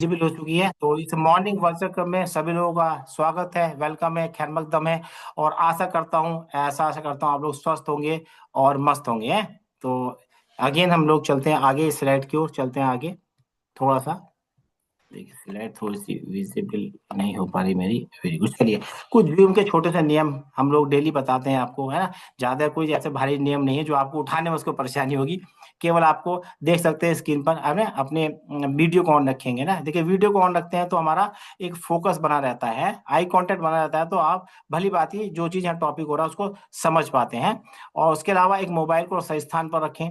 Visible हो चुकी है। तो इस मॉर्निंग वर्कशॉप में सभी लोगों का स्वागत है, वेलकम है, खैर मकदम है। और आशा करता हूँ आप लोग स्वस्थ होंगे और मस्त होंगे हैं। तो अगेन हम लोग चलते हैं आगे, स्लाइड की ओर चलते हैं आगे थोड़ा सा। देखिए स्लाइड थोड़ी सी विजिबल नहीं हो पा रही मेरी। वेरी गुड, चलिए। कुछ भी उनके छोटे से नियम हम लोग डेली बताते हैं आपको, है ना। ज्यादा कोई ऐसे भारी नियम नहीं है जो आपको उठाने में उसको परेशानी होगी। केवल आपको देख सकते हैं स्क्रीन पर, हमें अपने वीडियो को ऑन रखेंगे ना। देखिए वीडियो को ऑन रखते हैं तो हमारा एक फोकस बना रहता है, आई कांटेक्ट बना रहता है। तो आप भली बात ही जो चीज यहाँ टॉपिक हो रहा है उसको समझ पाते हैं। और उसके अलावा एक मोबाइल को सही स्थान पर रखें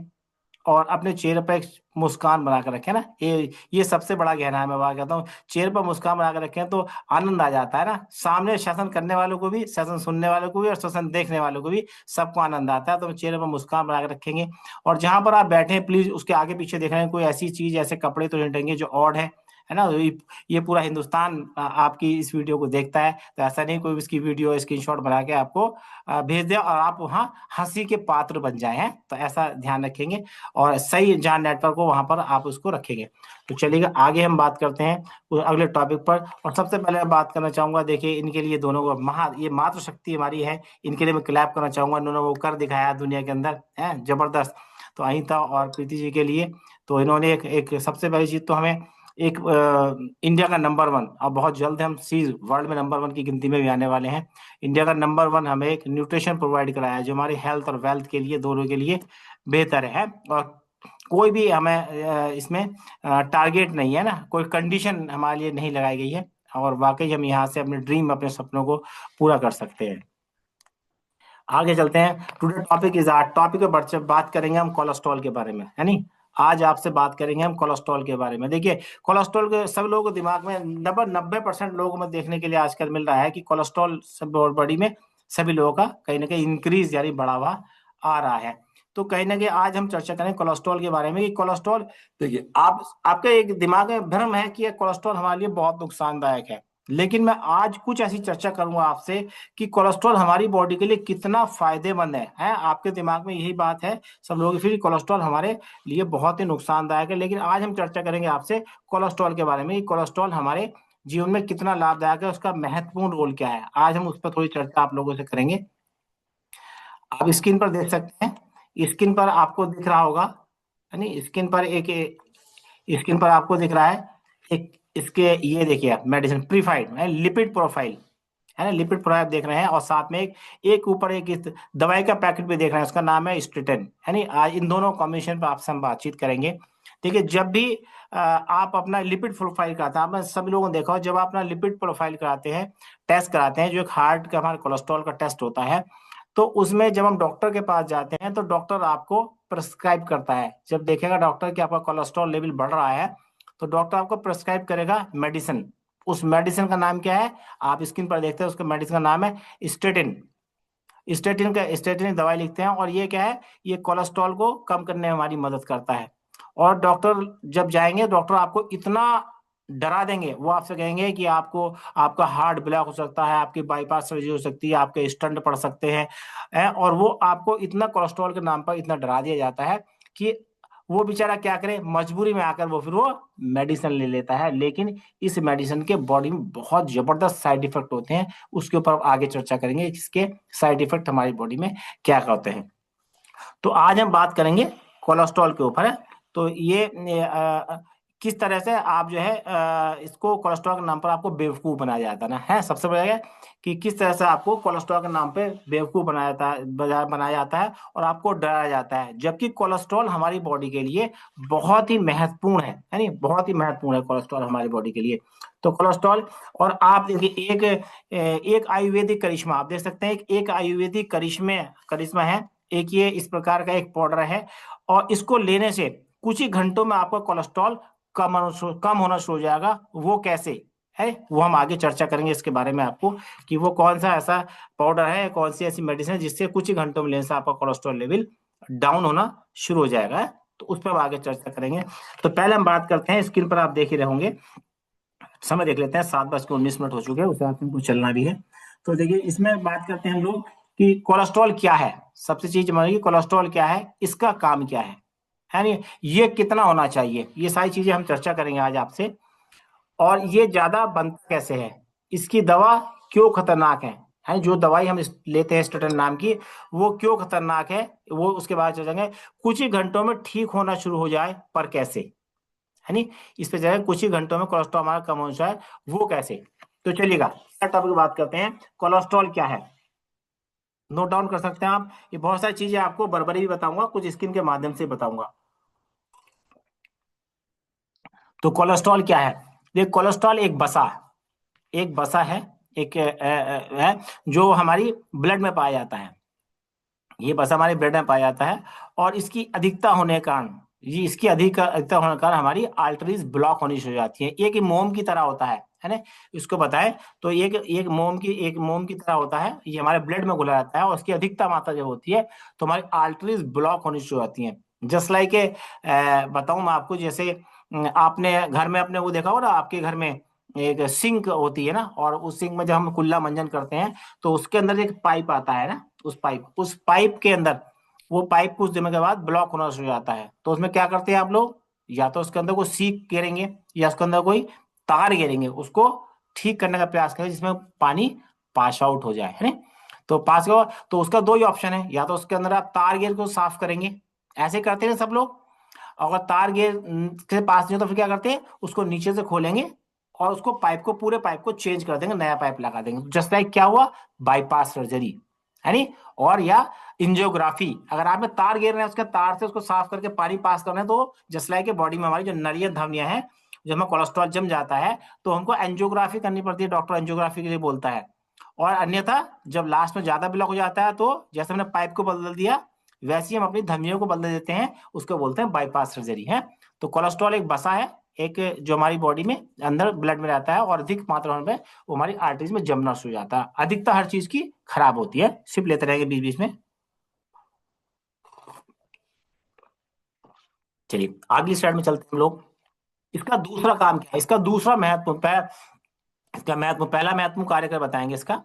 और अपने चेहरे पर एक मुस्कान बना कर रखें ना। ये सबसे बड़ा गहना है। मैं बात कहता हूँ, चेहरे पर मुस्कान बना कर रखें तो आनंद आ जाता है ना। सामने सेशन करने वालों को भी, सेशन सुनने वालों को भी और सेशन देखने वालों को भी, सबको आनंद आता है। तो चेहरे पर मुस्कान बना कर रखेंगे। और जहां पर आप बैठे हैं प्लीज उसके आगे पीछे देख रहे हैं कोई ऐसी चीज, ऐसे कपड़े तो नहीं टंगे जो ऑड है ना। ये पूरा हिंदुस्तान आपकी इस वीडियो को देखता है। तो ऐसा नहीं कोई इसकी वीडियो स्क्रीनशॉट बना के आपको भेज दे और आप वहाँ हंसी के पात्र बन जाए हैं। तो ऐसा ध्यान रखेंगे और सही जहाँ नेटवर्क हो वहां पर आप उसको रखेंगे। तो चलिएगा आगे हम बात करते हैं अगले टॉपिक पर। और सबसे पहले मैं बात करना चाहूंगा, देखिए इनके लिए दोनों को ये मातृ शक्ति हमारी है। इनके लिए मैं क्लैप करना चाहूंगा। इन्होंने वो कर दिखाया दुनिया के अंदर है, जबरदस्त। तो अहिंसा और प्रीति जी के लिए तो इन्होंने एक सबसे पहली चीज तो हमें एक इंडिया का नंबर वन, और बहुत जल्द हम सीज वर्ल्ड में नंबर वन की गिनती में भी आने वाले हैं। इंडिया का नंबर वन हमें एक न्यूट्रिशन प्रोवाइड कराया है जो हमारी हेल्थ और वेल्थ के लिए, दोनों के लिए बेहतर है। और कोई भी हमें इसमें टारगेट नहीं है ना, कोई कंडीशन हमारे लिए नहीं लगाई गई है। और वाकई हम यहाँ से अपने ड्रीम, अपने सपनों को पूरा कर सकते हैं। आगे चलते हैं। Today topic is our topic पे बात करेंगे हम कोलेस्ट्रॉल के बारे में, है नहीं। आज आपसे बात करेंगे हम कोलेस्ट्रॉल के बारे में। देखिए कोलेस्ट्रॉल के सब लोगों के दिमाग में 90% लोगों में देखने के लिए आजकल मिल रहा है कि कोलेस्ट्रॉल सब बॉडी में सभी लोगों का कहीं ना कहीं इंक्रीज यानी बढ़ावा आ रहा है। तो कहीं ना कहीं आज हम चर्चा करें कोलेस्ट्रॉल के बारे में कि कोलेस्ट्रॉल, देखिए आप आपके एक दिमाग में भ्रम है कि ये कोलेस्ट्रॉल हमारे लिए बहुत नुकसानदायक है। लेकिन मैं आज कुछ ऐसी चर्चा करूंगा आपसे कि कोलेस्ट्रॉल हमारी बॉडी के लिए कितना फायदेमंद है। आपके दिमाग में यही बात है सब लोग, फिर कोलेस्ट्रॉल हमारे लिए बहुत ही नुकसानदायक है। लेकिन आज हम चर्चा करेंगे आपसे कोलेस्ट्रॉल के बारे में कि कोलेस्ट्रॉल हमारे जीवन में कितना लाभदायक है, उसका महत्वपूर्ण रोल क्या है। आज हम उस पर थोड़ी चर्चा आप लोगों से करेंगे। आप स्क्रीन पर देख सकते हैं, स्क्रीन पर आपको दिख रहा होगा, यानी स्क्रीन पर स्क्रीन पर आपको दिख रहा है एक इसके, ये देखिए आप मेडिसिन प्रीफाइड लिपिड प्रोफाइल, है ना। लिपिड प्रोफाइल देख रहे हैं और साथ में एक ऊपर एक इस दवाई का पैकेट भी देख रहे हैं, उसका नाम है स्टेटिन, है नहीं। आज इन दोनों कॉम्बिनेशन पर आपसे हम बातचीत करेंगे। देखिए जब भी आप अपना लिपिड प्रोफाइल कराते हैं, आपने सभी लोगों ने देखा हो, जब आप अपना लिपिड प्रोफाइल कराते हैं, टेस्ट कराते हैं जो एक हार्ट का हमारे कोलेस्ट्रॉल का टेस्ट होता है, तो उसमें जब हम डॉक्टर के पास जाते हैं तो डॉक्टर आपको प्रिस्क्राइब करता है। जब देखेगा डॉक्टर कि आपका कोलेस्ट्रॉल लेवल बढ़ रहा है तो डॉक्टर आपको प्रिस्क्राइब करेगा मेडिसिन। उस मेडिसिन का नाम क्या है, आप स्क्रीन पर देखते हैं, उसका मेडिसिन का नाम है स्टेटिन। स्टेटिन दवाई लिखते हैं और ये क्या है, ये कोलेस्ट्रॉल को कम करने में हमारी मदद करता है। और डॉक्टर जब जाएंगे, डॉक्टर आपको इतना डरा देंगे, वो आपसे कहेंगे कि आपको आपका हार्ट ब्लॉक हो सकता है, आपकी बाईपास सर्जरी हो सकती है, आपके स्टंट पड़ सकते हैं। और वो आपको इतना कोलेस्ट्रॉल के नाम पर इतना डरा दिया जाता है कि वो बेचारा क्या करे, मजबूरी में आकर वो फिर वो मेडिसिन ले लेता है। लेकिन इस मेडिसिन के बॉडी में बहुत जबरदस्त साइड इफेक्ट होते हैं। उसके ऊपर आगे चर्चा करेंगे इसके साइड इफेक्ट हमारी बॉडी में क्या होते हैं। तो आज हम बात करेंगे कोलेस्ट्रॉल के ऊपर है। तो किस तरह से आप जो है इसको कोलेस्ट्रॉल के नाम पर आपको बेवकूफ बनाया जाता है ना, है सबसे बड़ा है कि किस तरह से आपको कोलेस्ट्रॉल के नाम पे बेवकूफ बनाया जाता है और आपको डराया जाता है। जबकि कोलेस्ट्रॉल हमारी बॉडी के लिए बहुत ही महत्वपूर्ण है, यानी बहुत ही महत्वपूर्ण है कोलेस्ट्रॉल हमारी बॉडी के लिए। तो कोलेस्ट्रॉल, और आप देखिए एक आयुर्वेदिक करिश्मा आप देख सकते हैं, एक आयुर्वेदिक करिश्मा है। एक ये इस प्रकार का एक पाउडर है और इसको लेने से कुछ ही घंटों में आपका कोलेस्ट्रॉल कम होना शुरू हो जाएगा। वो कैसे है वो हम आगे चर्चा करेंगे इसके बारे में आपको, कि वो कौन सा ऐसा पाउडर है, कौन सी ऐसी मेडिसिन है जिससे कुछ ही घंटों में लेने से आपका कोलेस्ट्रॉल लेवल डाउन होना शुरू हो जाएगा। तो उस पर हम आगे चर्चा करेंगे। तो पहले हम बात करते हैं, स्क्रीन पर आप देख ही रहे होंगे, समय देख लेते हैं, 7:19 हो चुके हैं, उस हिसाब से हमको चलना भी है। तो देखिए इसमें बात करते हैं हम लोग कि कोलेस्ट्रॉल क्या है। सबसे चीज हमारी कोलेस्ट्रॉल क्या है, इसका काम क्या है नहीं, ये कितना होना चाहिए, ये सारी चीजें हम चर्चा करेंगे आज आपसे। और ये ज्यादा बनता कैसे है, इसकी दवा क्यों खतरनाक है जो दवाई हम लेते हैं स्टेटन नाम की, वो क्यों खतरनाक है, वो उसके बाद चलेंगे। कुछ ही घंटों में ठीक होना शुरू हो जाए, पर कैसे, है नी। इस पे जाए कुछ ही घंटों में कोलेस्ट्रॉल हमारा कम हो जाए, वो कैसे। तो चलिएगा टॉपिक की बात करते हैं, कोलेस्ट्रॉल क्या है। नोट डाउन कर सकते हैं आप, ये बहुत सारी चीजें आपको बरबरी भी बताऊंगा, कुछ स्किन के माध्यम से बताऊंगा। तो कोलेस्ट्रॉल क्या है, ये कोलेस्ट्रॉल एक बसा है, एक है जो हमारी ब्लड में पाया जाता है। ये बस हमारे ब्लड में पाया जाता है, और इसकी अधिकता होने के कारण, ये इसकी अधिकता होने के कारण हमारी आर्टरीज ब्लॉक होनी शुरू हो जाती है। एक मोम की तरह होता है ना, इसको बताएं तो एक एक मोम की तरह होता है, ये हमारे ब्लड में घुला जाता है, और उसकी अधिकता मात्रा जब होती है तो हमारी आर्टरीज ब्लॉक होनी शुरू हो जाती है। जस्ट लाइक बताऊं मैं आपको, जैसे आपने घर में अपने वो देखा हो ना, आपके घर में एक सिंक होती है ना, और उस सिंक में जब हम कुल्ला मंजन करते हैं तो उसके अंदर एक पाइप आता है ना, उस पाइप के अंदर, वो पाइप कुछ दिनों के बाद ब्लॉक होना शुरू हो जाता है। तो उसमें क्या करते हैं आप लोग, या तो उसके अंदर कोई सीक गिरेंगे, या उसके अंदर कोई तार गिरेंगे, उसको ठीक करने का प्रयास करें जिसमें पानी पास आउट हो जाए, है ना। तो पास हो, तो उसका दो ही ऑप्शन है, या तो उसके अंदर आप तार गिर को साफ करेंगे, ऐसे करते हैं सब लोग। अगर तार गिर के पास नहीं हो तो फिर क्या करते हैं, उसको नीचे से खोलेंगे, और उसको पूरे पाइप को चेंज कर देंगे, नया पाइप लगा देंगे। जस्ट लाइक क्या हुआ, बाईपास सर्जरी, है नी। और या इंजियोग्राफी, अगर आप में तार गिर रहे हैं, उसके तार से उसको साफ करके पानी पास करना है, तो जस्ट लाइक बॉडी में हमारी जो नरियां धमनियां हैं, जो हमें कोलेस्ट्रॉल जम जाता है, तो हमको एंजियोग्राफी करनी पड़ती है, डॉक्टर एंजियोग्राफी के लिए बोलता है। और अन्यथा जब लास्ट में ज्यादा ब्लॉक हो जाता है, तो जैसे हमने पाइप को बदल दिया, वैसे ही हम अपनी धमनियों को बदल देते हैं, उसको बोलते हैं बाईपास सर्जरी है। तो कोलेस्ट्रॉल एक बसा है, एक जो हमारी बॉडी में अंदर ब्लड में रहता है, और अधिक मात्रा में वो हमारी आर्टरीज में जमना शुरू हो जाता है। अधिकता हर चीज की खराब होती है, सिर्फ लेते रहेंगे बीच बीच में। चलिए अगली स्लाइड में चलते हैं हम लोग। इसका दूसरा काम क्या है, इसका दूसरा इसका महत्व, पहला महत्वपूर्ण कार्य कर बताएंगे इसका।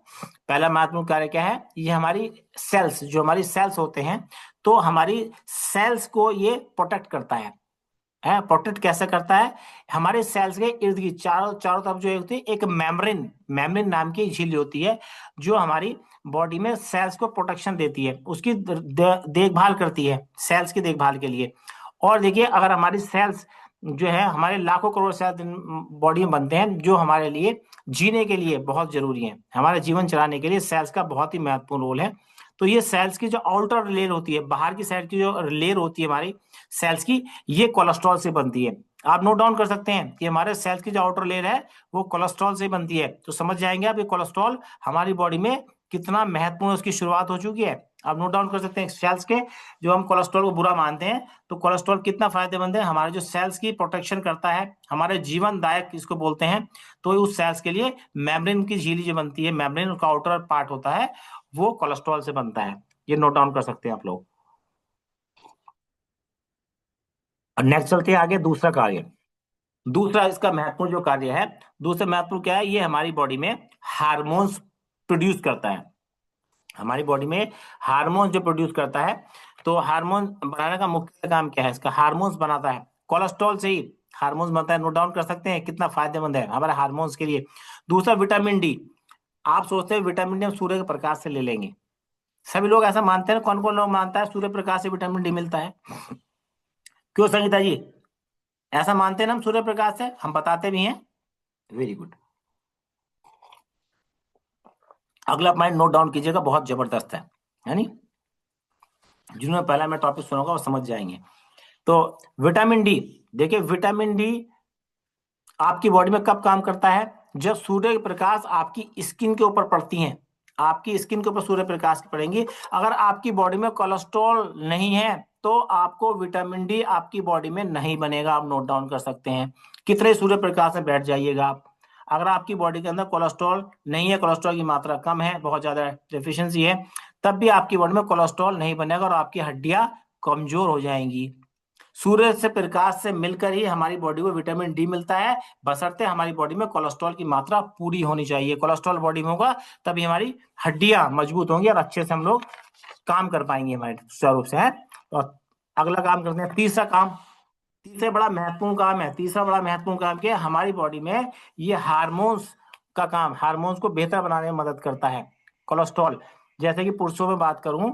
पहला महत्वपूर्ण कार्य क्या है, ये हमारी सेल्स, जो हमारी सेल्स होते हैं, तो हमारी सेल्स को ये प्रोटेक्ट करता है। प्रोटेक्ट कैसे करता है, हमारे सेल्स के इर्द गिर्द चारों चारों तरफ जो होती है, एक मेम्ब्रेन मेम्ब्रेन नाम की झिल्ली होती है, जो हमारी बॉडी में सेल्स को प्रोटेक्शन देती है, उसकी देखभाल करती है, सेल्स की देखभाल के लिए। और देखिए, अगर हमारी सेल्स जो है, हमारे लाखों करोड़ सेल्स बॉडी में बनते हैं, जो हमारे लिए जीने के लिए बहुत जरूरी है, हमारे जीवन चलाने के लिए सेल्स का बहुत ही महत्वपूर्ण रोल है। तो ये सेल्स की जो आउटर लेयर होती है, बाहर की साइड की जो लेयर होती है हमारी सेल्स की, ये कोलेस्ट्रॉल से बनती है। आप नोट डाउन कर सकते हैं कि हमारे सेल्स की जो आउटर लेयर है, वो कोलेस्ट्रॉल से बनती है। तो समझ जाएंगे आप, ये कोलेस्ट्रॉल हमारी बॉडी में कितना महत्वपूर्ण उसकी शुरुआत हो चुकी है। आप नोट डाउन कर सकते हैं सेल्स के, जो हम कोलेस्ट्रॉल को बुरा मानते हैं, तो कोलेस्ट्रॉल कितना फायदेमंद है, हमारे जो सेल्स की प्रोटेक्शन करता है, हमारे जीवन दायक इसको बोलते हैं। तो उस सेल्स के लिए मेम्ब्रेन की झिल्ली जो बनती है, मेम्ब्रेन का आउटर पार्ट होता है, वो कोलेस्ट्रॉल से बनता है। ये नोट डाउन कर सकते हैं आप लोग। और नेक्स्ट चलते हैं आगे, दूसरा कार्य। दूसरा इसका महत्वपूर्ण जो कार्य है, दूसरा महत्वपूर्ण क्या है, ये हमारी बॉडी में हार्मोन्स प्रोड्यूस करता है। हमारी बॉडी में हार्मोन जो प्रोड्यूस करता है, तो हार्मोन बनाने का मुख्य काम क्या है, इसका हार्मोन्स बनाता है, कोलेस्ट्रॉल से ही हार्मोन्स बनता है। नोट डाउन कर सकते हैं कितना फायदेमंद है हमारे हार्मोन्स के लिए। दूसरा विटामिन डी, आप सोचते हैं विटामिन डी हम सूर्य के प्रकाश से ले लेंगे, सभी लोग ऐसा मानते हैं, कौन कौन लोग मानता है सूर्य प्रकाश से विटामिन डी मिलता है, क्यों संगीता जी, ऐसा मानते हैं ना हम, सूर्य प्रकाश से हम बताते भी हैं। Very good. अगला पॉइंट नोट डाउन कीजिएगा, बहुत जबरदस्त है नी। जिन्होंने पहला मैं टॉपिक सुना होगा वो समझ जाएंगे। तो विटामिन डी, देखिए विटामिन डी आपकी बॉडी में कब काम करता है, जब सूर्य की प्रकाश आपकी स्किन के ऊपर पड़ती है, आपकी स्किन के ऊपर सूर्य प्रकाश की पड़ेंगी। अगर आपकी बॉडी में कोलेस्ट्रॉल नहीं है, तो आपको विटामिन डी आपकी बॉडी में नहीं बनेगा। आप नोट डाउन कर सकते हैं, कितने सूर्य प्रकाश में बैठ जाइएगा आप, अगर आपकी बॉडी के अंदर कोलेस्ट्रॉल नहीं है, कोलेस्ट्रॉल की मात्रा कम है, बहुत ज्यादा डेफिशिएंसी है, तब भी आपकी बॉडी में कोलेस्ट्रॉल नहीं बनेगा, और आपकी हड्डियां कमजोर हो जाएंगी। सूर्य से प्रकाश से मिलकर ही हमारी बॉडी को विटामिन डी मिलता है, बशर्ते हमारी बॉडी में कोलेस्ट्रॉल की मात्रा पूरी होनी चाहिए। कोलेस्ट्रॉल बॉडी में होगा तभी हमारी हड्डियां मजबूत होंगी, और अच्छे से हम लोग काम कर पाएंगे हमारे सुचारू रूप से है। और अगला काम करते हैं, तीसरा काम। तीसरा बड़ा महत्वपूर्ण काम क्या है हमारी बॉडी में? ये हार्मोन्स का काम, हार्मोन्स को बेहतर बनाने में मदद करता है कोलेस्ट्रॉल। जैसे कि पुरुषों में बात करूं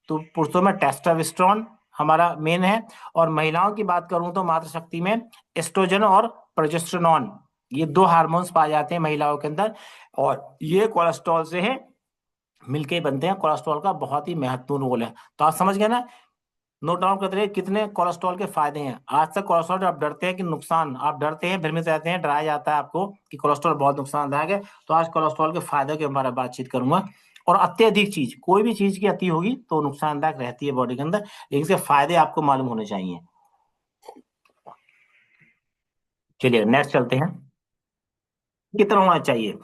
तो पुरुषों में टेस्टोस्टेरोन हमारा मेन है, और महिलाओं की बात करूं तो मातृशक्ति में एस्ट्रोजन और प्रोजेस्टेरोन, ये दो हार्मोन्स पाए जाते हैं महिलाओं के अंदर, और ये कोलेस्ट्रॉल से है मिलके ही बनते हैं। कोलेस्ट्रॉल का बहुत ही महत्वपूर्ण रोल है। तो आप समझ गए ना, नोट डाउन करते रहिए कितने कोलेस्ट्रॉल के फायदे हैं। आज तक कोलेस्ट्रॉल आप डरते हैं कि नुकसान, आप डरते हैं, भ्रमित रहते हैं, डराया जाता है आपको कि कोलेस्ट्रॉल बहुत नुकसानदायक है। तो आज कोलेस्ट्रॉल के फायदे के बारे में बातचीत करूंगा। और अत्यधिक चीज, कोई भी चीज की अति होगी तो नुकसानदायक रहती है बॉडी के अंदर, लेकिन इसके फायदे आपको मालूम होने चाहिए। चलिए नेक्स्ट चलते हैं। कितना होना चाहिए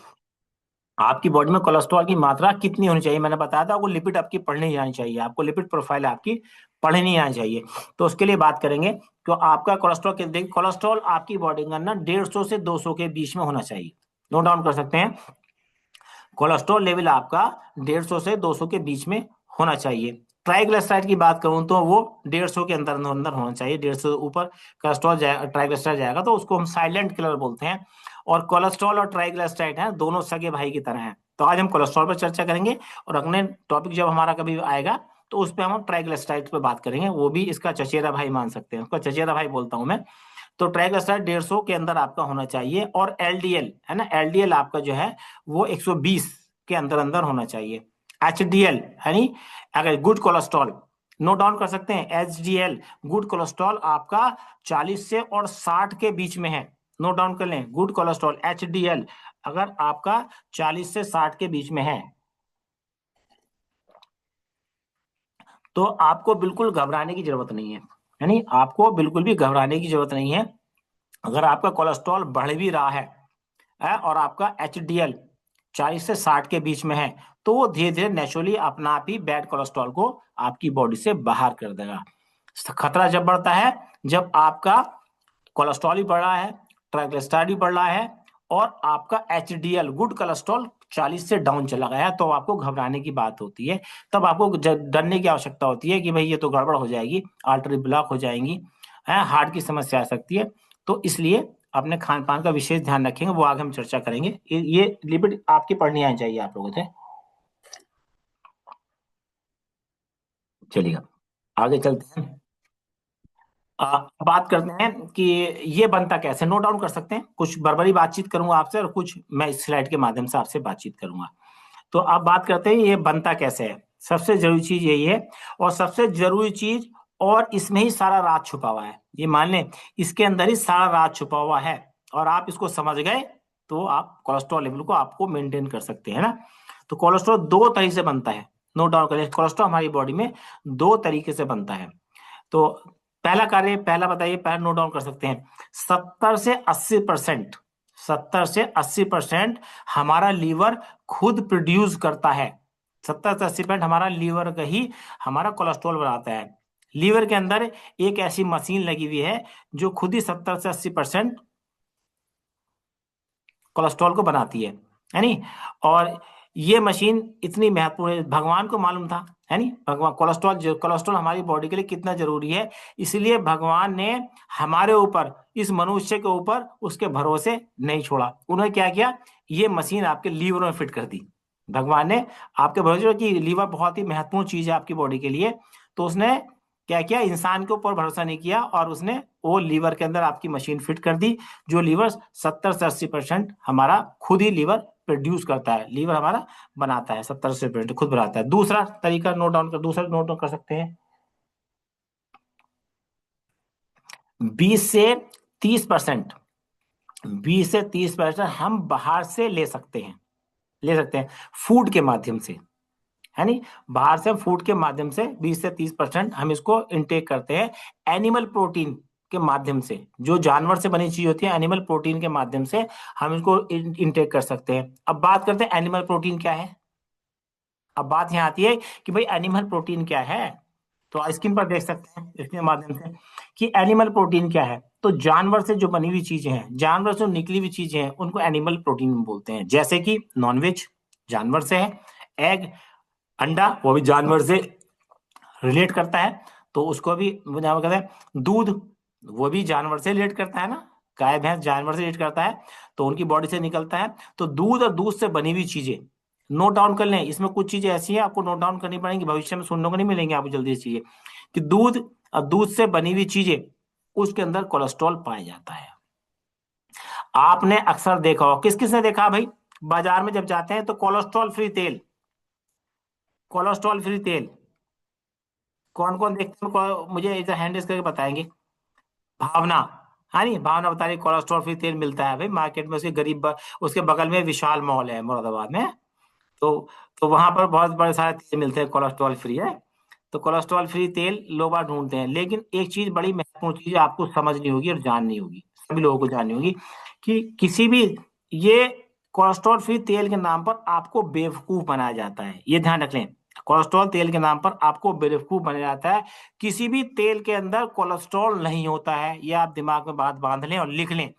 आपकी बॉडी में कोलेस्ट्रॉल की मात्रा, कितनी होनी चाहिए? मैंने बताया था आपको लिपिड आपकी पढ़नी आनी चाहिए, आपको लिपिड प्रोफाइल आपकी पढ़नी आनी चाहिए। तो उसके लिए बात करेंगे तो आपका कोलेस्ट्रॉल, देखिए कोलेस्ट्रॉल आपकी बॉडी के अंदर 150 से 200 के बीच में होना चाहिए। नोट डाउन कर सकते हैं, कोलेस्ट्रॉल लेवल आपका 150 से 200 के बीच में होना चाहिए। ट्राइग्लिसराइड की बात करूं तो वो 150 के अंदर अंदर होना चाहिए। 150 से ऊपर कोलेस्ट्रॉल ट्राइग्लिसराइड जाएगा तो उसको हम साइलेंट किलर बोलते हैं। और कोलेस्ट्रॉल और ट्राइग्लिसराइड हैं, दोनों सगे भाई की तरह हैं। तो आज हम कोलेस्ट्रॉल पर चर्चा करेंगे, और अगले टॉपिक जब हमारा कभी आएगा तो उस पर हम ट्राइग्लिसराइड पे बात करेंगे। वो भी इसका चचेरा भाई मान सकते हैं, उसका चचेरा भाई बोलता हूं मैं। तो ट्राइग्लिसराइड 150 के अंदर आपका होना चाहिए। और एलडीएल है ना, एलडीएल आपका जो है वो 120 के अंदर अंदर होना चाहिए। एचडीएल यानी अगर गुड कोलेस्ट्रॉल, नोट डाउन कर सकते हैं, एचडीएल गुड कोलेस्ट्रॉल आपका 40 से और 60 के बीच में है। नोट डाउन कर लें, गुड कोलेस्ट्रॉल एचडीएल अगर आपका 40 से 60 के बीच में है तो आपको बिल्कुल घबराने की जरूरत नहीं है। यानी आपको बिल्कुल भी घबराने की जरूरत नहीं है। अगर आपका कोलेस्ट्रॉल बढ़ भी रहा है और आपका एच डी एल 40 से 60 के बीच में है, तो वो धीरे धीरे नेचुरली अपना आप ही बैड कोलेस्ट्रॉल को आपकी बॉडी से बाहर कर देगा। खतरा जब बढ़ता है जब आपका कोलेस्ट्रॉल भी बढ़ रहा है, ट्राइग्लिसराइड भी बढ़ रहा है, और आपका H D L good cholesterol 40 से डाउन चला गया है, तो आपको घबराने की बात होती है। तब आपको डरने की आवश्यकता होती है कि भाई ये तो गड़बड़ हो जाएगी, आर्टरी ब्लॉक हो जाएंगी, हार्ट की समस्या आ सकती है। तो इसलिए अपने खान पान का विशेष ध्यान रखेंगे, वो आगे हम चर्चा करेंगे। ये लिपिड आपकी पढ़नी आनी चाहिए आप लोगों से। चलिएगा आगे चलते हैं। बात करते हैं कि ये बनता कैसे, नोट डाउन कर सकते हैं। कुछ बरबरी बातचीत करूंगा आपसे और कुछ मैं इस स्लाइड के माध्यम से आपसे बातचीत करूंगा। तो आप बात करते हैं ये बनता कैसे है। सबसे जरूरी चीज यही है, और सबसे जरूरी चीज, और इसमें ही सारा राज छुपा हुआ है। ये मान लें इसके अंदर ही सारा राज छुपा हुआ है, और आप इसको समझ गए तो आप कोलेस्ट्रॉल लेवल को आपको मेंटेन कर सकते हैं ना। तो कोलेस्ट्रॉल दो तरीके से बनता है, नोट डाउन करें। कोलेस्ट्रॉल हमारी बॉडी में दो तरीके से बनता है। तो पहला कार्य, पहला बताइए, पहला नोट डाउन कर सकते हैं। 70 से 80%, 70 से 80% हमारा लीवर खुद प्रोड्यूस करता है। 70 से 80% हमारा लीवर का ही हमारा कोलेस्ट्रॉल बनाता है। लीवर के अंदर एक ऐसी मशीन लगी हुई है जो खुद ही 70 से 80% कोलेस्ट्रॉल को बनाती है नी। और ये मशीन इतनी महत्वपूर्ण है, भगवान को मालूम था, है नी। भगवान कोलेस्ट्रॉल हमारी बॉडी के लिए कितना जरूरी है, इसलिए भगवान ने हमारे ऊपर, इस मनुष्य के ऊपर उसके भरोसे नहीं छोड़ा। उन्होंने क्या किया, ये मशीन आपके लीवर में फिट कर दी। भगवान ने आपके भरोसे कि लीवर बहुत ही महत्वपूर्ण चीज है आपकी बॉडी के लिए, तो उसने क्या किया, इंसान के ऊपर भरोसा नहीं किया, और उसने वो लीवर के अंदर आपकी मशीन फिट कर दी, जो लीवर 70 से 80% हमारा खुद ही लीवर प्रोड्यूस करता है। लीवर हमारा बनाता है, 70 से 80% खुद बनाता है। दूसरा तरीका नोट डाउन कर, दूसरा नोट डाउन कर सकते हैं। 20 से 30%, 20 से 30% हम बाहर से ले सकते हैं, ले सकते हैं फूड के माध्यम से, है नहीं। बाहर से फूड के माध्यम से 20 से 30% हम इसको इनटेक करते हैं। एनिमल प्रोटीन के माध्यम से, जो जानवर से बनी चीज होती है, एनिमल प्रोटीन के माध्यम से हम इसको इनटेक कर सकते हैं। अब बात करते हैं एनिमल प्रोटीन क्या है। अब बात यहाँ आती है कि भाई एनिमल प्रोटीन क्या है। तो स्क्रीन पर देख सकते हैं इसके माध्यम से कि एनिमल प्रोटीन क्या है। तो जानवर से जो बनी हुई चीजें हैं, जानवर से निकली हुई चीजें हैं, उनको एनिमल प्रोटीन बोलते हैं। जैसे कि नॉनवेज जानवर से है, एग अंडा वो भी जानवर से रिलेट करता है, तो उसको भी कहते हैं। दूध वो भी जानवर से रिलेट करता है ना, गाय भैंस जानवर से रिलेट करता है, तो उनकी बॉडी से निकलता है। तो दूध और दूध से बनी हुई चीजें नोट डाउन कर लें, इसमें कुछ चीजें ऐसी हैं आपको नोट डाउन करनी पड़ेंगी, भविष्य में सुनने को नहीं मिलेंगी आपको जल्दी से चीजें, कि दूध और दूध से बनी हुई चीजें, उसके अंदर कोलेस्ट्रॉल पाया जाता है। आपने अक्सर देखा हो, किस किस ने देखा भाई, बाजार में जब जाते हैं तो कोलेस्ट्रॉल फ्री तेल, कोलेस्ट्रॉल फ्री तेल, कौन कौन देखते हैं मुझे इधर हैंड रेस करके बताएंगे। भावना, हाँ नहीं, भावना बता रही कोलेस्ट्रॉल फ्री तेल मिलता है भाई मार्केट में, उसके उसके बगल में विशाल मॉल है मुरादाबाद में। तो तो वहां पर बहुत बड़े सारे तेल मिलते हैं कोलेस्ट्रॉल फ्री है। तो कोलेस्ट्रॉल फ्री तेल लोग बाग ढूंढते हैं, लेकिन एक चीज बड़ी महत्वपूर्ण चीज आपको समझनी होगी और जाननी होगी, सभी लोगों को जाननी होगी, कि किसी भी, ये कोलेस्ट्रॉल फ्री तेल के नाम पर आपको बेवकूफ बनाया जाता है, ये ध्यान रख लें। कोलेस्ट्रॉल तेल के नाम पर आपको बेवकूफ बनाया जाता है। किसी भी तेल के अंदर कोलेस्ट्रॉल नहीं होता है, ये आप दिमाग में बात बांध लें और लिख लें।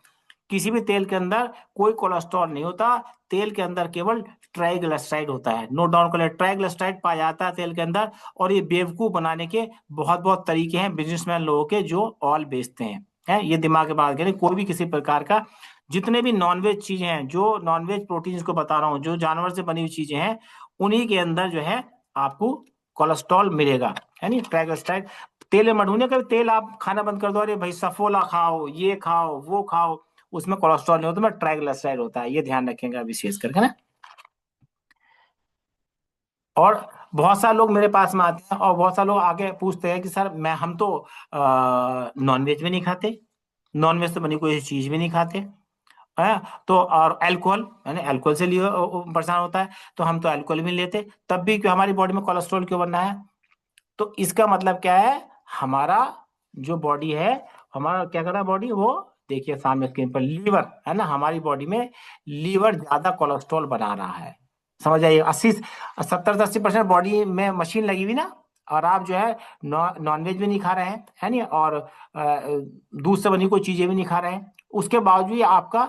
किसी भी तेल के अंदर कोई कोलेस्ट्रॉल नहीं होता, तेल के अंदर केवल ट्राइग्लिसराइड होता है। नोट डाउन कर ले, ट्राइग्लिसराइड पाया जाता है तेल के अंदर। और ये बेवकूफ बनाने के बहुत बहुत तरीके हैं बिजनेसमैन लोगों के, जो ऑयल बेचते हैं, है ये दिमाग में बात करें। कोई भी किसी प्रकार का, जितने भी नॉनवेज चीजें हैं, जो नॉनवेज प्रोटीन को बता रहा हूँ, जो जानवर से बनी हुई चीजें हैं, उन्हीं के अंदर जो है आपको कोलेस्ट्रॉल मिलेगा, है नहीं, ट्राइग्लिसराइड। तेल में मत ढूंढिए कभी, तेल आप खाना बंद कर दो, अरे भाई सफोला खाओ, ये खाओ, वो खाओ, उसमें कोलेस्ट्रॉल नहीं होता, में ट्राइग्लिसराइड होता है, ये ध्यान रखेंगे विशेष करके ना। और बहुत सारे लोग मेरे पास में आते हैं और बहुत सारे लोग आगे पूछते हैं कि सर मैं, हम तो नॉनवेज भी नहीं खाते, नॉनवेज से बनी कोई चीज भी नहीं खाते, है, तो और अल्कोहल, यानी अल्कोहल से लिए परेशान होता है, तो हम तो अल्कोहल भी नहीं लेते, तब भी क्यों हमारी बॉडी में कोलेस्ट्रॉल क्यों बनना है। तो इसका मतलब क्या है, हमारा जो बॉडी है, हमारा क्या कर रहा है बॉडी, वो देखिए सामने स्क्रीन पर लीवर है ना, हमारी बॉडी में लीवर ज्यादा कोलेस्ट्रॉल बना रहा है। समझ आइए, 70 से 80% बॉडी में मशीन लगी हुई ना, और आप जो है नॉनवेज भी नहीं खा रहे हैं, है नहीं, और दूध से बनी कोई चीजें भी नहीं खा रहे हैं, उसके बावजूद भी आपका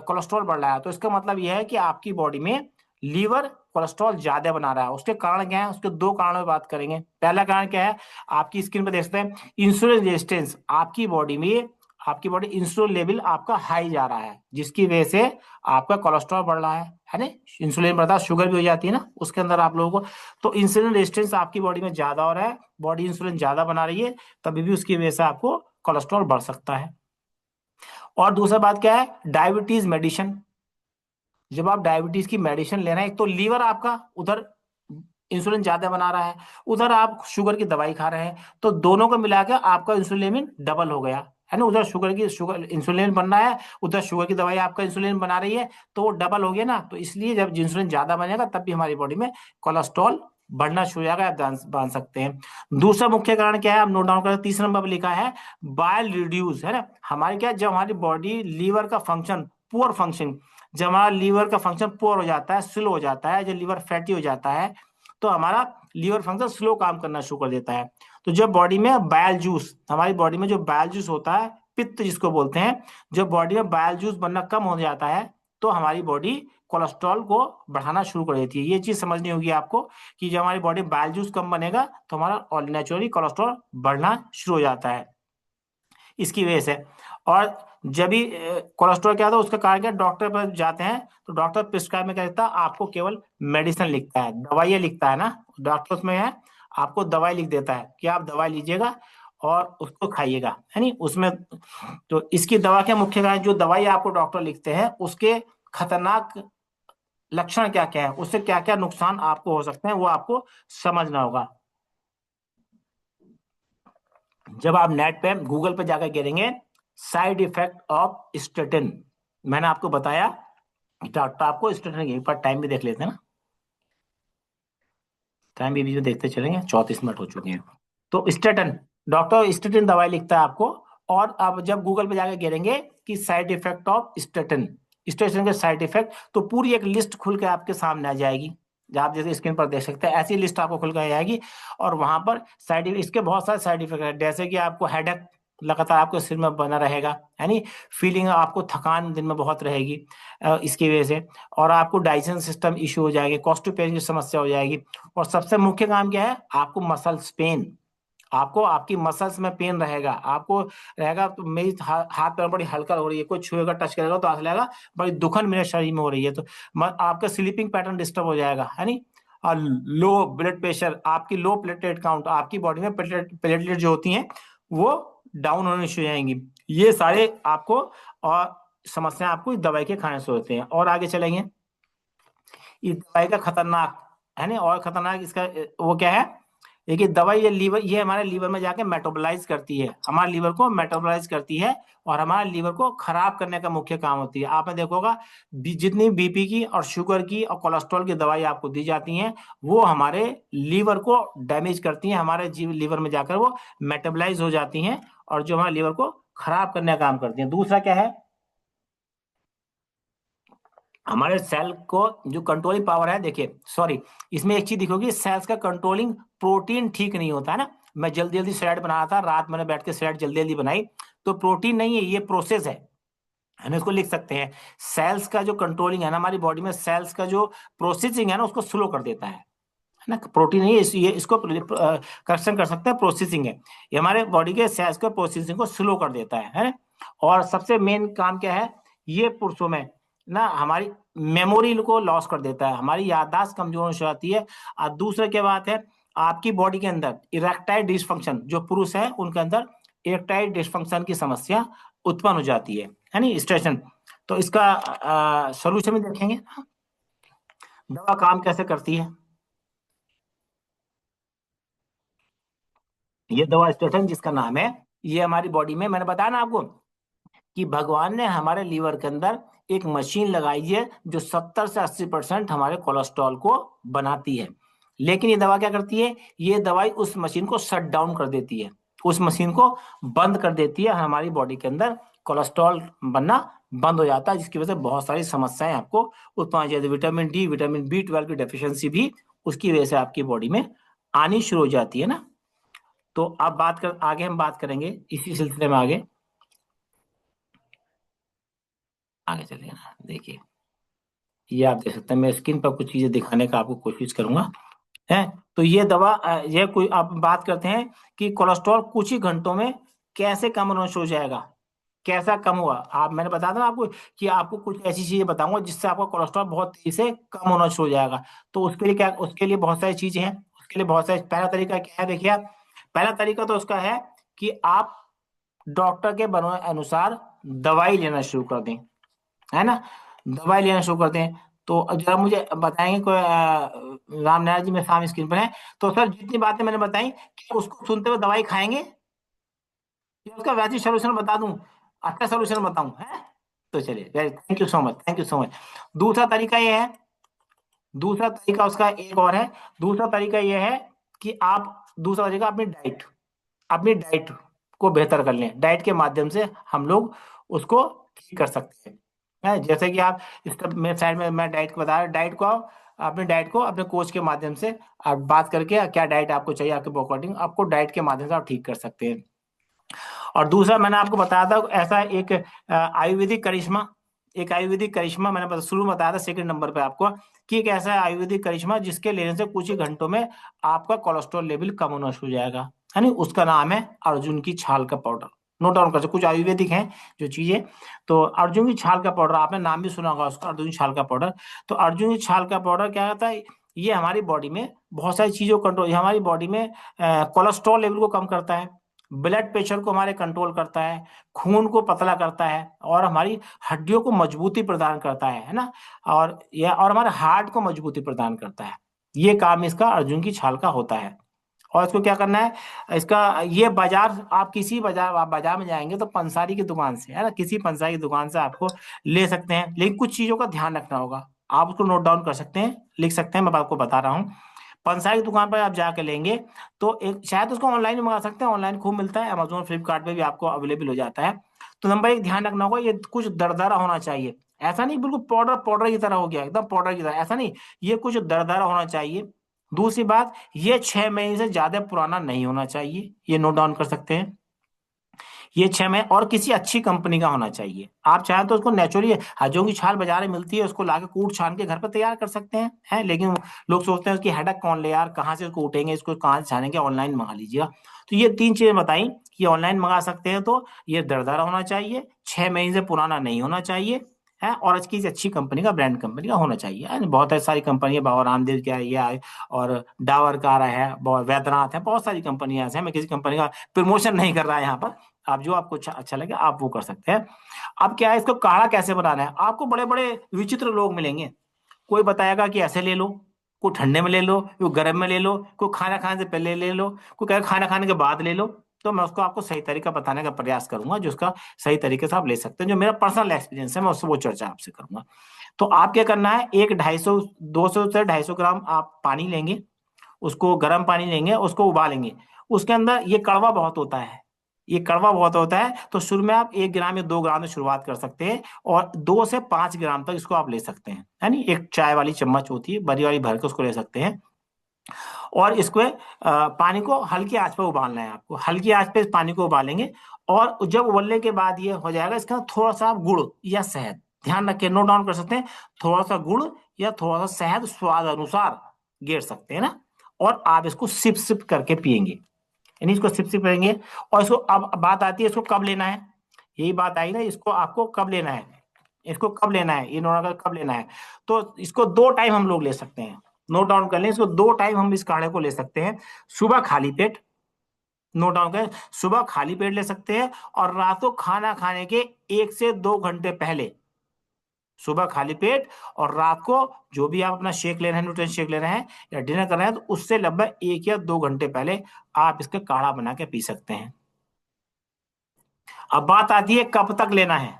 कोलेस्ट्रॉल बढ़ रहा है। तो इसका मतलब यह है कि आपकी बॉडी में लीवर कोलेस्ट्रॉल ज्यादा बना रहा है। उसके कारण क्या है, उसके दो कारणों में बात करेंगे। पहला कारण क्या है, आपकी स्क्रीन पर देख सकते हैं, इंसुलिन रेजिस्टेंस, आपकी बॉडी में, आपकी बॉडी इंसुलिन लेवल आपका हाई जा रहा है, जिसकी वजह से आपका कोलेस्ट्रॉल बढ़ रहा है ना। इंसुलिन बढ़ता है, शुगर भी हो जाती है ना उसके अंदर आप लोगों को। तो इंसुलिन रेजिस्टेंस आपकी बॉडी में ज्यादा हो रहा है, बॉडी इंसुलिन ज्यादा बना रही है, तभी भी उसकी वजह से आपको कोलेस्ट्रॉल बढ़ सकता है। और दूसरा बात क्या है, डायबिटीज मेडिसिन, जब आप डायबिटीज की मेडिसिन ले रहे हैं, एक तो लीवर आपका उधर इंसुलिन ज्यादा बना रहा है, उधर आप शुगर की दवाई खा रहे हैं, तो दोनों को मिलाकर आपका इंसुलिन डबल हो गया, है ना। उधर शुगर इंसुलिन बन रहा है, उधर शुगर की दवाई आपका इंसुलिन बना रही है, तो वो डबल हो गया ना। तो इसलिए जब इंसुलिन ज्यादा बनेगा, तब भी हमारी बॉडी में कोलेस्ट्रॉल बढ़ना शुरू हो जाएगा, आप जान सकते हैं। दूसरा मुख्य कारण क्या है, आप नोट डाउन करें, तीसरा नंबर पर लिखा है बाइल रिड्यूस, है ना। हमारी क्या, जब हमारी बॉडी लीवर का फंक्शन पुअर फंक्शन, जब हमारा लीवर का फंक्शन पुअर हो जाता है, स्लो हो जाता है, जब लीवर फैटी हो जाता है, तो हमारा लीवर फंक्शन स्लो काम करना शुरू कर देता है। तो जब बॉडी में बायल जूस, हमारी बॉडी में जो बायल जूस होता है, पित्त जिसको बोलते हैं, जब बॉडी में बायल जूस बनना कम हो जाता है, तो हमारी बॉडी कोलेस्ट्रॉल को बढ़ाना शुरू कर देती है। ये चीज समझनी होगी आपको, कि जब हमारी बॉडी बायल जूस कम बनेगा, तो हमारा नेचुरली कोलेस्ट्रॉल बढ़ना शुरू हो जाता है इसकी वजह से। और जब भी कोलेस्ट्रॉल क्या था, उसका कारण क्या, डॉक्टर पर जाते हैं तो डॉक्टर प्रिस्क्राइब में क्या लिखता है, आपको केवल मेडिसिन लिखता है, दवाइयाँ लिखता है ना, डॉक्टर उसमें है, आपको दवाई लिख देता है कि आप दवाई लीजिएगा और उसको खाइएगा, है नहीं उसमें। तो इसकी दवा के मुख्य कारण, जो दवाई आपको डॉक्टर लिखते हैं, उसके खतरनाक लक्षण क्या क्या है, उससे क्या क्या नुकसान आपको हो सकते हैं, वो आपको समझना होगा। जब आप नेट पे गूगल पे जाकर गिरेंगे, साइड इफेक्ट ऑफ स्टेटिन, मैंने आपको बताया, डॉक्टर आपको स्टेटिन, एक बार टाइम भी देख लेते हैं ना, टाइम भी बीच में देखते चलेंगे, 34 मिनट हो चुके हैं। तो स्टेटिन, डॉक्टर स्टेटिन दवाई लिखता है आपको। और आप जब गूगल पे जाकर गिरेंगे कि side effect of statin, statin के साइड इफेक्ट, तो पूरी एक लिस्ट खुल के आपके सामने आ जाएगी, आप जैसे स्क्रीन पर देख सकते हैं, ऐसी लिस्ट आपको खुल के आ जाएगी। और वहां पर साइड, इसके बहुत सारे साइड इफेक्ट है, जैसे कि आपको हेडेक लगातार आपके सिर में बना रहेगा, है नी, फीलिंग, आपको थकान दिन में बहुत रहेगी इसकी वजह से। और आपको डाइजेशन सिस्टम इशू हो जाएगी, कॉन्स्टिपेशन की समस्या हो जाएगी। और सबसे मुख्य काम क्या है, आपको मसल्स पेन, आपको आपकी मसल्स में पेन रहेगा, आपको रहेगा तो मेरी हाथ पैर बड़ी हल्का हो रही है, कोई छुएगा टच करेगा तो ऐसा लगेगा बड़ी दुखन मेरे शरीर में हो रही है, तो आपका स्लीपिंग पैटर्न डिस्टर्ब हो जाएगा, है नहीं। और लो ब्लड प्रेशर, आपकी लो प्लेटलेट काउंट, आपकी बॉडी में प्लेटलेट जो होती हैं वो डाउन होने शुरू हो जाएंगी। ये सारे आपको और समस्या आपको इस दवाई के खाने से होते हैं। और आगे चलेंगे, इस दवाई का खतरनाक, है ना, और खतरनाक इसका वो क्या है, देखिए दवाई ये लीवर, ये हमारे लीवर में जाके मेटाबोलाइज करती है, हमारे लीवर को मेटाबोलाइज करती है और हमारे लीवर को खराब करने का मुख्य काम होती है। आपने देखा होगा जितनी बीपी की और शुगर की और कोलेस्ट्रॉल की दवाई आपको दी जाती हैं वो हमारे लीवर को डैमेज करती हैं, हमारे लीवर में जाकर वो मेटाबोलाइज हो जाती हैं और जो हमारे लीवर को खराब करने का काम करती हैं। दूसरा क्या है, हमारे सेल को जो कंट्रोलिंग पावर है, देखिए सॉरी, इसमें एक चीज दिखोगी, सेल्स का कंट्रोलिंग प्रोटीन ठीक नहीं होता है ना। मैं जल्दी जल्दी स्लाइड बना रहा था, रात मैंने बैठ के स्लाइड जल्दी जल्दी बनाई, तो प्रोटीन नहीं है, ये प्रोसेस है ना, इसको लिख सकते हैं। सेल्स का जो कंट्रोलिंग है ना हमारी बॉडी में, सेल्स का जो प्रोसेसिंग है ना उसको स्लो कर देता है ना, प्रोटीन नहीं है, ये इसको करेक्शन कर सकते हैं, प्रोसेसिंग है, ये हमारे बॉडी के सेल्स के प्रोसेसिंग को स्लो कर देता है ना। और सबसे मेन काम क्या है, ये पुरुषों में ना हमारी मेमोरी को लॉस कर देता है, हमारी याददाश्त कमजोर हो जाती है। और दूसरा क्या बात है, आपकी बॉडी के अंदर इरेक्टाइल डिसफंक्शन, जो पुरुष है उनके अंदर इरेक्टाइल डिसफंक्शन की समस्या उत्पन्न हो जाती है नहीं, स्ट्रेशन। तो इसका सोल्यूशन भी देखेंगे, दवा काम कैसे करती है। ये दवा स्टेटन जिसका नाम है, ये हमारी बॉडी में, मैंने बताया ना आपको कि भगवान ने हमारे लीवर के अंदर एक मशीन लगाई है जो 70 से 80% हमारे कोलेस्ट्रॉल को बनाती है। लेकिन ये दवा क्या करती है, ये दवाई उस मशीन को शट डाउन कर देती है, उस मशीन को बंद कर देती है, हमारी बॉडी के अंदर कोलेस्ट्रॉल बनना बंद हो जाता है, जिसकी वजह से बहुत सारी समस्याएं आपको उत्पन्न हो जाती है। विटामिन डी, विटामिन B12 की डेफिशिएंसी भी उसकी वजह से आपकी बॉडी में आनी शुरू हो जाती है ना। तो अब बात कर, आगे हम बात करेंगे इसी सिलसिले में, आगे आगे चलिए ना, देखिए ये आप देख सकते हैं, मैं स्क्रीन पर कुछ चीजें दिखाने का आपको कोशिश करूंगा है। तो ये दवा ये कोई आप बात करते हैं कि कोलेस्ट्रॉल कुछ ही घंटों में कैसे कम होना शुरू हो जाएगा, कैसा कम हुआ, आप मैंने बताया था ना आपको कि आपको कुछ ऐसी चीजें बताऊंगा जिससे आपका कोलेस्ट्रॉल बहुत तेजी से कम होना शुरू हो जाएगा। तो उसके लिए क्या, उसके लिए बहुत सारी चीजें हैं, उसके लिए बहुत सारे, पहला तरीका क्या है, देखिए आप, पहला तरीका तो उसका है कि आप डॉक्टर के बने अनुसार दवाई लेना शुरू कर दें, है ना, दवाई लेना शुरू कर दें। तो जरा मुझे बताएंगे कोई राम नारायण जी मेरे सामने स्क्रीन पर है, तो सर जितनी बातें मैंने बताई कि उसको सुनते हुए दवाई खाएंगे या उसका वैसे सोल्यूशन बता दूं, अच्छा सोल्यूशन बताऊं है। तो चलिए, very thank you so much, thank you so much. दूसरा तरीका ये है, दूसरा तरीका उसका एक और है, दूसरा तरीका ये है कि आप, दूसरा तरीका अपनी डाइट, अपनी डाइट को बेहतर कर लें, डाइट के माध्यम से हम लोग उसको ठीक कर सकते हैं। जैसे कि आप इसका मेरे साइड में मैं डाइट को बता रहा, डाइट को अपने डाइट को अपने कोच के माध्यम से आप बात करके क्या डाइट आपको चाहिए आपके अकॉर्डिंग, आपको डाइट के माध्यम से आप ठीक कर सकते हैं। और दूसरा मैंने आपको बताया था ऐसा एक आयुर्वेदिक करिश्मा, एक आयुर्वेदिक करिश्मा मैंने शुरू में बताया था सेकंड नंबर पे आपको, कि एक ऐसा आयुर्वेदिक करिश्मा जिसके लेने से कुछ ही घंटों में आपका कोलेस्ट्रॉल लेवल कम होना शुरू हो जाएगा, है नहीं, उसका नाम है अर्जुन की छाल का पाउडर। नोट डाउन कर सकते, कुछ आयुर्वेदिक हैं जो चीजें। तो अर्जुन की छाल का पाउडर, आपने नाम भी सुना होगा उसका, अर्जुन की छाल का पाउडर। तो अर्जुन की छाल का पाउडर क्या होता है, ये हमारी बॉडी में बहुत सारी चीजों को कंट्रोल, हमारी बॉडी में कोलेस्ट्रॉल लेवल को कम करता है, ब्लड प्रेशर को हमारे कंट्रोल करता है, खून को पतला करता है और हमारी हड्डियों को मजबूती प्रदान करता है ना, और यह और हमारे हार्ट को मजबूती प्रदान करता है। ये काम इसका अर्जुन की छाल का होता है। और इसको क्या करना है, इसका ये बाजार, आप किसी बाजार, आप बाजार में जाएंगे तो पंसारी की दुकान से, है ना, किसी पंसारी की दुकान से आपको ले सकते हैं, लेकिन कुछ चीजों का ध्यान रखना होगा, आप उसको नोट डाउन कर सकते हैं, लिख सकते हैं, मैं आपको बता रहा हूँ। पंसारी की दुकान पर आप जाके लेंगे तो एक, शायद उसको ऑनलाइन भी मंगा सकते हैं, ऑनलाइन खूब मिलता है, अमेजोन फ्लिपकार्ट पे भी आपको अवेलेबल हो जाता है। तो नंबर एक ध्यान रखना होगा, ये कुछ दरदरा होना चाहिए, ऐसा नहीं बिल्कुल पाउडर पाउडर की तरह हो गया, एकदम पाउडर की तरह, ऐसा नहीं, ये कुछ दरदरा होना चाहिए। दूसरी बात, ये 6 महीने से ज्यादा पुराना नहीं होना चाहिए, ये नोट डाउन कर सकते हैं। ये 6 महीने, और किसी अच्छी कंपनी का होना चाहिए। आप चाहें तो उसको नेचुरली हजों की छाल बाजार में मिलती है, उसको लाके कूट छान के घर पर तैयार कर सकते हैं लेकिन लोग सोचते हैं उसकी हेडक कौन ले यार, कहाँ से उसको उठेंगे, इसको कहाँ से छानेंगे, ऑनलाइन मंगा लीजिएगा। तो ये 3 चीजें बताई कि ऑनलाइन मंगा सकते हैं। तो ये दरदरा होना चाहिए, 6 महीने से पुराना नहीं होना चाहिए है, और इसकी अच्छी कंपनी का, ब्रांड कंपनी का होना चाहिए है। बहुत सारी कंपनी है, बाबा रामदेव का ये है, और डावर का रहा है, वैद्यनाथ है, बहुत सारी कंपनियां ऐसे हैं। मैं किसी कंपनी का प्रमोशन नहीं कर रहा है यहाँ पर, आप जो आपको अच्छा लगे आप वो कर सकते हैं। अब क्या है, इसको काढ़ा कैसे बनाना है, आपको बड़े बड़े विचित्र लोग मिलेंगे। कोई बताएगा कि ऐसे ले लो, कोई ठंडे में ले लो, कोई गर्म में ले लो, कोई खाना खाने से पहले ले लो, कोई कहेगा खाना खाने के बाद ले लो। तो मैं उसको आपको सही तरीका बताने का प्रयास करूंगा, जो उसका सही तरीके से आप ले सकते हैं, जो मेरा पर्सनल एक्सपीरियंस है, मैं उससे वो चर्चा आपसे करूंगा। तो आप क्या करना है, एक 250 200 से 250 ग्राम आप पानी लेंगे, उसको गर्म पानी लेंगे, उसको उबालेंगे। उसके अंदर ये कड़वा बहुत होता है, ये कड़वा बहुत होता है, तो शुरू में आप 1 ग्राम या 2 ग्राम से शुरुआत कर सकते हैं, और 2 से 5 ग्राम तक इसको आप ले सकते हैं, यानी एक चाय वाली चम्मच होती है बड़ी वाली, भर के उसको ले सकते हैं। और इसको पानी को हल्की आंच पर उबालना है, आपको हल्की आंच पे इस पानी को उबालेंगे। और जब उबलने के बाद ये हो जाएगा, इसका थोड़ा सा आप गुड़ या शहद, ध्यान रखें, नोट डाउन कर सकते हैं, थोड़ा सा गुड़ या थोड़ा सा शहद स्वाद अनुसार गेर सकते हैं ना। और आप इसको सिप सिप करके पिएंगे, यानी इसको सिप सिप करेंगे। और इसको, अब बात आती है इसको कब लेना है, यही बात आई ना, इसको आपको कब लेना है, इसको कब लेना है, ये नोट कब लेना है। तो इसको 2 टाइम हम लोग ले सकते हैं, नोट डाउन कर लें, इसको 2 टाइम हम इस काढ़े को ले सकते हैं। सुबह खाली पेट, नोट डाउन करें, सुबह खाली पेट ले सकते हैं, और रात को खाना खाने के 1 से 2 घंटे पहले, सुबह खाली पेट, और रात को जो भी आप अपना शेक ले रहे हैं, न्यूट्रिशन शेक ले रहे हैं या डिनर कर रहे हैं, तो उससे लगभग 1 या 2 घंटे पहले आप इसका काढ़ा बना के पी सकते हैं। अब बात आती है कब तक लेना है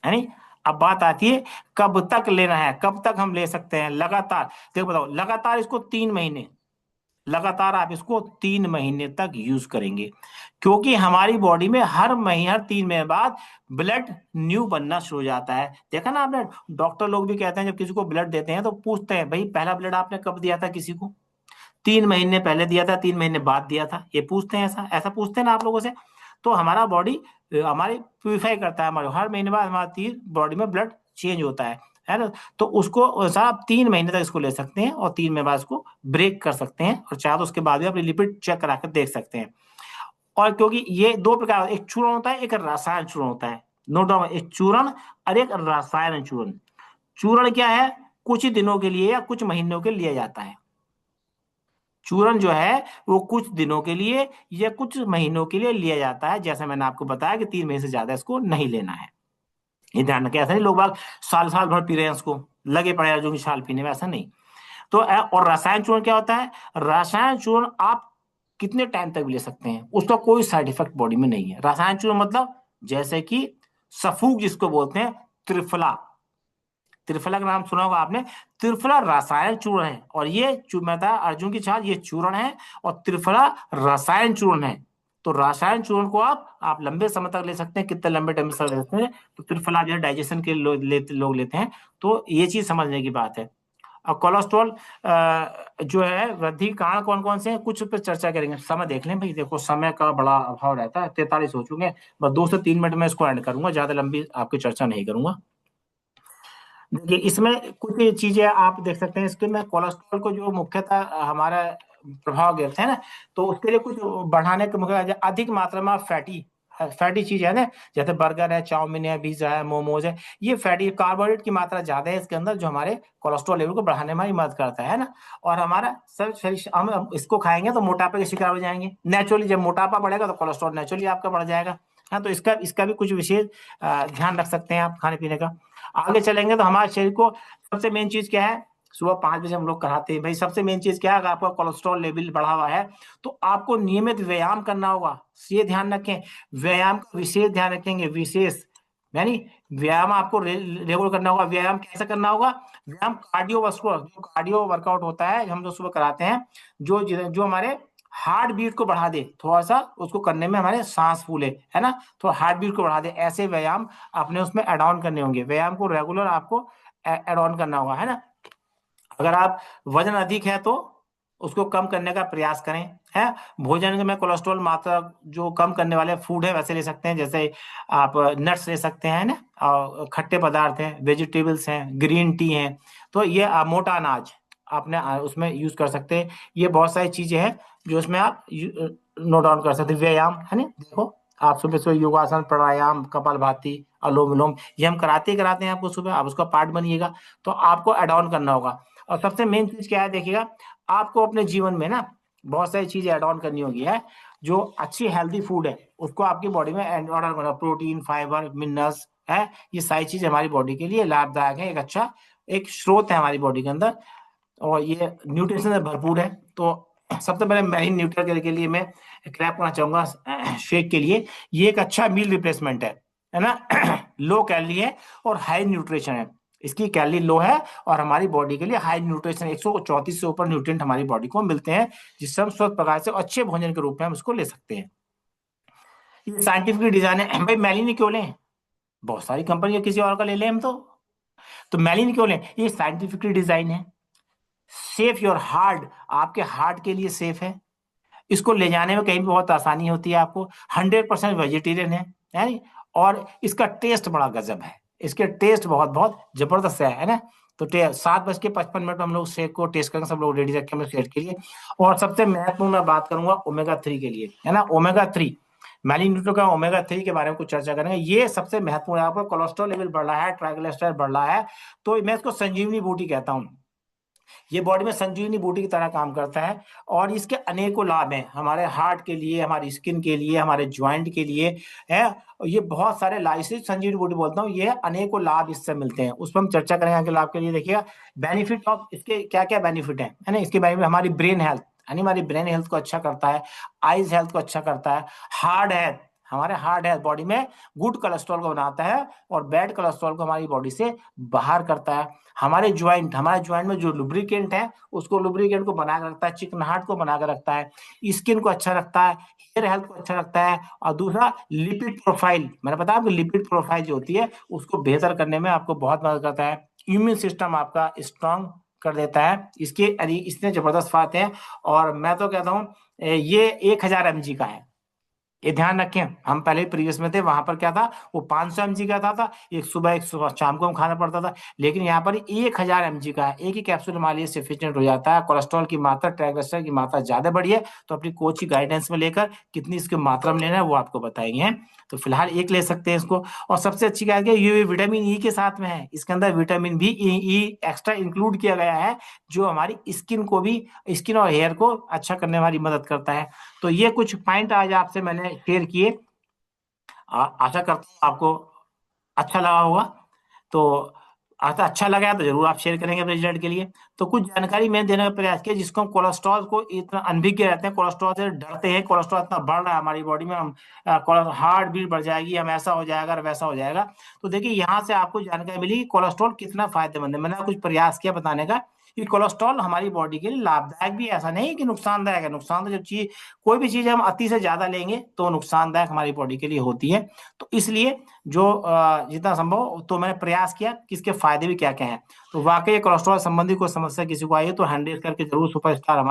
नहीं, अब बात आती है कब तक लेना है, कब तक हम ले सकते हैं लगातार। देखो बताओ, लगातार इसको 3 महीने, लगातार आप इसको 3 महीने तक यूज करेंगे, क्योंकि हमारी बॉडी में हर महीने, हर 3 महीने बाद ब्लड न्यू बनना शुरू हो जाता है। देखा ना आपने, डॉक्टर लोग भी कहते हैं जब किसी को ब्लड देते हैं तो पूछते हैं, भाई पहला ब्लड आपने कब दिया था किसी को, 3 महीने पहले दिया था, 3 महीने बाद दिया था, ये पूछते हैं, ऐसा ऐसा पूछते हैं ना आप लोगों से। तो हमारा बॉडी हमारी प्यूरिफाई करता है, हमारे हर महीने बाद हमारा तीन बॉडी में ब्लड चेंज होता है ना। तो उसको सर आप 3 महीने तक इसको ले सकते हैं, और 3 महीने बाद इसको ब्रेक कर सकते हैं, और चाहे तो उसके बाद भी आप लिपिड चेक करा कर देख सकते हैं। और क्योंकि ये 2 प्रकार, एक चूर्ण होता है, एक रसायन चूर्ण होता है, नोट डाउन, एक चूर्ण और एक रसायन चूर्ण। चूर्ण क्या है, कुछ ही दिनों के लिए या कुछ महीनों के लिए लिया जाता है। चूर्ण जो है वो कुछ दिनों के लिए या कुछ महीनों के लिए लिया जाता है, जैसे मैंने आपको बताया कि 3 महीने से ज्यादा इसको नहीं लेना है। ये ध्यान रखें, ऐसा नहीं लोग बाग साल साल भर पी रहे हैं इसको, लगे पड़े हैं जो कि छाल पीने में, ऐसा नहीं। तो और रसायन चूर्ण क्या होता है, रसायन चूर्ण आप कितने टाइम तक भी ले सकते हैं, उसका कोई साइड इफेक्ट बॉडी में नहीं है। रसायन चूर्ण मतलब जैसे कि सफूग जिसको बोलते हैं, त्रिफला, त्रिफला का नाम सुना होगा आपने, त्रिफला रसायन चूर्ण है, और ये मैं अर्जुन की छाल ये चूर्ण है, और त्रिफला रसायन चूर्ण है। तो रसायन चूर्ण को आप लंबे समय तक ले सकते हैं, कितने लंबे टाइम तक ले सकते हैं, तो त्रिफला जो है डाइजेशन के लोग लेते हैं। तो ये चीज समझने की बात है। और कोलेस्ट्रॉल जो है वृद्धि कारण कौन कौन से हैं, कुछ पे चर्चा करेंगे। समय देख लें भाई, देखो समय का बड़ा अभाव रहता है, 43 हो चुके हैं, बस 2 से 3 मिनट में इसको एंड करूंगा, ज्यादा लंबी आपकी चर्चा नहीं करूंगा। देखिए इसमें कुछ चीजें आप देख सकते हैं, इसके में कोलेस्ट्रॉल को जो मुख्यतः हमारा प्रभाव गिरते हैं ना, तो उसके लिए कुछ बढ़ाने के मुख्य अधिक मात्रा में फैटी फैटी चीज है ना, जैसे बर्गर है, चाउमीन है, पिज्जा है, मोमोज है, ये फैटी कार्बोहाइड्रेट की मात्रा ज्यादा है इसके अंदर, जो हमारे कोलेस्ट्रॉल लेवल को बढ़ाने में मदद करता है ना। और हमारा सब शरीर, हम इसको खाएंगे तो मोटापे के शिकार हो जाएंगे नेचुरली, जब मोटापा बढ़ेगा तो कोलेस्ट्रॉल नेचुरली आपका बढ़ जाएगा। हाँ, तो इसका इसका भी कुछ विशेष ध्यान रख सकते हैं आप खाने पीने का। आगे चलेंगे तो हमारे शरीर को सबसे मेन चीज क्या है, सुबह 5 बजे हम लोग कराते हैं भाई, सबसे मेन चीज क्या है, अगर आपका कोलेस्ट्रॉल लेवल बढ़ा हुआ है तो आपको नियमित व्यायाम करना होगा, ये ध्यान रखें। व्यायाम का विशेष ध्यान रखेंगे, विशेष, यानी व्यायाम आपको रेगुलर करना होगा। व्यायाम कैसे करना होगा, व्यायाम कार्डियोवास्कुलर, जो कार्डियो वर्कआउट होता है हम लोग सुबह कराते हैं, जो जो हमारे हार्ट बीट को बढ़ा दे, थोड़ा सा उसको करने में हमारे सांस फूले, है ना, तो हार्ट बीट को बढ़ा दे, ऐसे व्यायाम आपने उसमें एड ऑन करने होंगे। व्यायाम को रेगुलर आपको एड ऑन करना होगा, है ना। अगर आप वजन अधिक है तो उसको कम करने का प्रयास करें। है, भोजन में कोलेस्ट्रॉल मात्रा जो कम करने वाले फूड है वैसे ले सकते हैं, जैसे आप नट्स ले सकते हैं ना, और खट्टे पदार्थ हैं, वेजिटेबल्स हैं, ग्रीन टी हैं। तो ये मोटा अनाज आपने उसमें यूज कर सकते हैं। ये बहुत सारी चीजें हैं जो उसमें आप नोट डाउन कर सकते हैं। व्यायाम है ना, देखो आप सुबह सुबह योगासन, प्राणायाम, कपालभाति, अनुलोम विलोम, ये हम कराते ही कराते हैं आपको सुबह, आप उसका पार्ट बनिएगा। तो आपको एड ऑन करना होगा। और सबसे मेन चीज क्या है, देखिएगा आपको अपने जीवन में ना बहुत सारी चीजें ऐड ऑन करनी होगी। है, जो अच्छी हेल्दी फूड है उसको आपकी बॉडी में ऐड ऑन करना, प्रोटीन, फाइबर, मिनरल्स है, ये सारी चीजें हमारी बॉडी के लिए लाभदायक है, एक अच्छा एक स्रोत है हमारी बॉडी के अंदर, और ये न्यूट्रिशन से भरपूर है। तो सबसे पहले मैरीन न्यूट्रल के लिए मैं क्रैप करना चाहूंगा शेक के लिए। ये एक अच्छा मील रिप्लेसमेंट है ना। लो कैलोरी है और हाई न्यूट्रिशन है, इसकी कैलोरी लो है और हमारी बॉडी के लिए हाई न्यूट्रिशन, 134 से ऊपर न्यूट्रिएंट हमारी बॉडी को मिलते हैं, जिससे हम स्वस्थ प्रकार से अच्छे भोजन के रूप में हम इसको ले सकते हैं। ये साइंटिफिक डिजाइन है भाई। मैलिन क्यों लें, बहुत सारी कंपनी किसी और का ले लें हम तो मैलिन क्यों लें, ये साइंटिफिकली डिजाइन है। सेफ योर हार्ट, आपके हार्ट के लिए सेफ है, इसको ले जाने में कहीं भी बहुत आसानी होती है आपको। 100% वेजिटेरियन है नी? और इसका टेस्ट बड़ा गजब है, इसके टेस्ट बहुत बहुत जबरदस्त है ना। तो 7:55 हम लोग शेक को टेस्ट करेंगे, सब लोग रेडी रखें हम शेक के लिए। और सबसे महत्वपूर्ण मैं बात करूंगा ओमेगा 3 के लिए, है ना। ओमेगा 3, मैलिन्यूट्रो का ओमेगा 3 के बारे में कुछ चर्चा करेंगे। ये सबसे महत्वपूर्ण है, आपका कोलेस्ट्रॉल लेवल बढ़ रहा है, ट्राइग्लिसराइड बढ़ रहा है, तो मैं इसको संजीवनी बूटी कहता हूँ। ये बॉडी में संजीवनी बूटी की तरह काम करता है, और इसके अनेकों लाभ हैं हमारे हार्ट के लिए, हमारी स्किन के लिए, हमारे ज्वाइंट के लिए है। ये बहुत सारे लाभ, इसे संजीवनी बूटी बोलता हूँ, ये अनेकों लाभ इससे मिलते हैं, उस पर हम चर्चा करेंगे आगे लाभ के लिए। देखिएगा बेनिफिट ऑफ इसके क्या क्या बेनिफिट है ना। इसके बेनिफिट हमारी ब्रेन हेल्थ, यानी हमारी ब्रेन हेल्थ को अच्छा करता है, आईज हेल्थ को अच्छा करता है, हार्ट हेल्थ, हमारे हार्ट हेल्थ बॉडी में गुड कोलेस्ट्रॉल को बनाता है और बैड कोलेस्ट्रॉल को हमारी बॉडी से बाहर करता है। हमारे ज्वाइंट में जो लुब्रिकेंट है उसको लुब्रिकेंट को बना कर रखता है, चिकनाहट को बना कर रखता है, स्किन को अच्छा रखता है, हेयर हेल्थ को अच्छा रखता है। और दूसरा लिपिड प्रोफाइल, मैंने बताया आपको लिपिड प्रोफाइल जो होती है उसको बेहतर करने में आपको बहुत मदद करता है। इम्यून सिस्टम आपका स्ट्रांग कर देता है, इसके इतने जबरदस्त फायदे हैं। और मैं तो कहता हूँ ये 1000 mg का है, ये ध्यान रखें। हम पहले प्रीवियस में थे, वहां पर क्या था, वो 500 mg का था, एक सुबह शाम को हम खाना पड़ता था। लेकिन यहाँ पर 1000 mg का है, एक ही कैप्सूल हमारे लिए सफिशियंट हो जाता है। कोलेस्ट्रॉल की मात्रा, ट्राइग्लिसराइड की मात्रा ज्यादा बढ़ी है, तो अपनी कोच की गाइडेंस में लेकर कितनी इसकी मात्रा में लेना है वो आपको बताएंगे हैं। तो फिलहाल एक ले सकते हैं इसको। और सबसे अच्छी बात है ये विटामिन ई के साथ में है, इसके अंदर vitamin B E extra include किया गया है, जो हमारी स्किन को भी, स्किन और हेयर को अच्छा करने में हमारी मदद करता है। तो ये कुछ पॉइंट आज आपसे मैंने शेयर किए, आशा करता हूँ आपको अच्छा लगा होगा। तो अगर अच्छा लगा तो जरूर आप शेयर करेंगे अपने रिजल्ट के लिए। तो कुछ जानकारी मैं देने का प्रयास किया, जिसको हम कोलेस्ट्रॉल को इतना अनभिज्ञ रहते हैं, कोलेस्ट्रॉल से डरते हैं, कोलेस्ट्रॉल इतना बढ़ रहा है हमारी बॉडी में, हम हार्ट बीट बढ़ जाएगी, हम ऐसा हो जाएगा और वैसा हो जाएगा। तो देखिए यहाँ से आपको जानकारी मिली कि कोलेस्ट्रॉल कितना फायदेमंद है। मैंने कुछ प्रयास किया बताने का कि कोलेस्ट्रॉल हमारी बॉडी के लिए लाभदायक भी, ऐसा नहीं कि नुकसानदायक है। नुकसान तो जब चीज, कोई भी चीज हम अति से ज्यादा लेंगे तो नुकसानदायक हमारी बॉडी के लिए होती है। तो इसलिए जो जितना संभव तो मैंने प्रयास किया कि इसके फायदे भी क्या क्या हैं। तो वाकई कोलेस्ट्रॉल संबंधी कोई समस्या किसी को आई है तो 100 करके जरूर सुपरस्टार